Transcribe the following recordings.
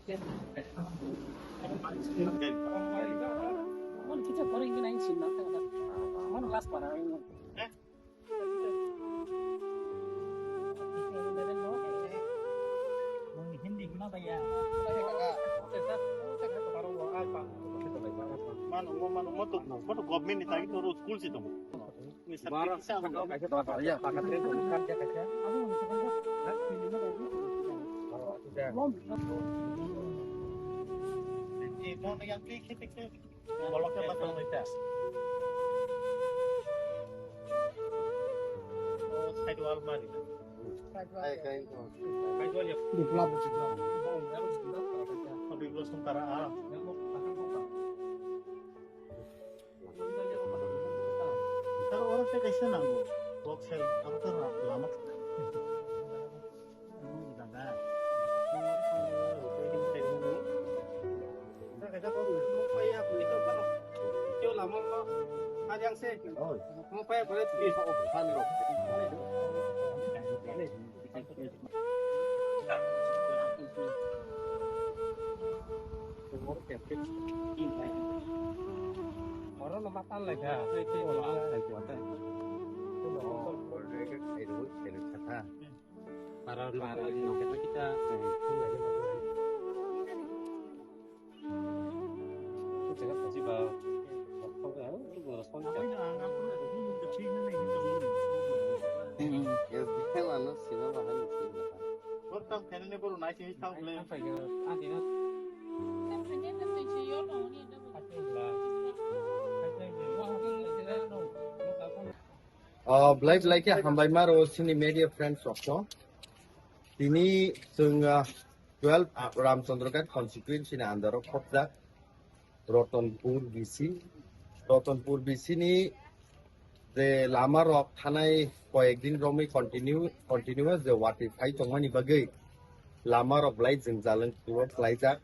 Mana kita orang ini naik sini, mana kelas pada ini. Hindi ko na kaya. Mano government ni tagi toro school si tomo. Ni Barang sa sa mga kasi tawa ya pakat rin bukan dia kasi. Ano mo sa kanila? Hindi mo mo na yang klik bolok ka ba tong ita. Oh, side wall mari. Kay wall ya. Develop juga. Sabi ko suntara ah. Pero orang saya kasi nang box sel ako to lama. Orang lematan lagi ya. Itu orang lagi kuatnya. Para kita 제가 다시 봐. Orang kena ni baru naik sini tahu boleh. Blind like hambai maro sini media friends waktu ini sung 12 Ramchandra constituency na andaro khopda Ratanpur BC ni the lama rock thanai koyekdin romi continuous the watify tongmani bagai lama rock blind jeng jalan towards laijak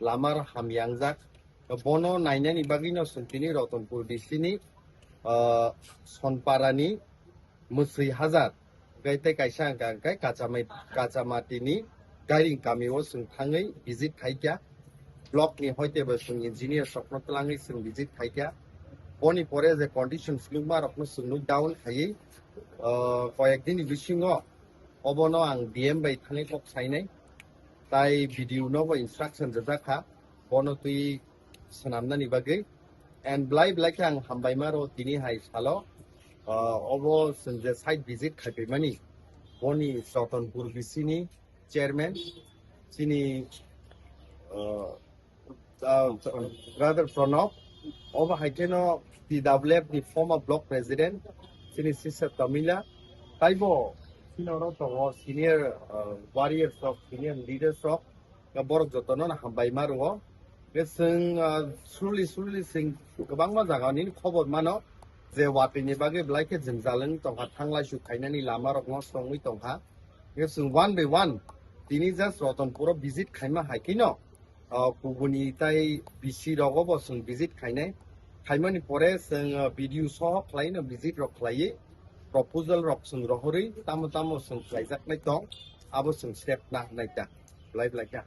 lama hamyangjak bono nainani bagino suntini Ratanpur BC ni Sonparani Musri Hazard gaite kaisa angkai kacamati ni gairing kami o sung thangai visit khaikya block ni hoite ba sung engineer sopno tlangai sung visit khaikya oni pore je conditions lungma rokno sung down khai koyekdin bisingo obono ang DM bai thangai kok sainai tai video no ba instruction jaka bono tui sanamnani bagai and blind like ang hambai maro tini hai salo obo sungje site visit khape mani boni Ratanpur BC ni chairman sini brother Pranab obo haiteno PWF ni former block president sini sister Tamila taibo sinoro to senior warriors of senior leaders of borok jotono na hambai maro Geseng slowly sing kebang mazaga ni khobor mano je wapini bage blaike jengjaleng tongha thanglai su khainani lama rok no songwi tongha geseng one by one tini just Ratanpur visit khaima haikino kubuni tai BC rogo bo sung visit khainai khaimani pore sung video so khlaina visit rok khlai proposal rok sung rohori tamo sung khlaijak nai tong abo sung step na naita live like that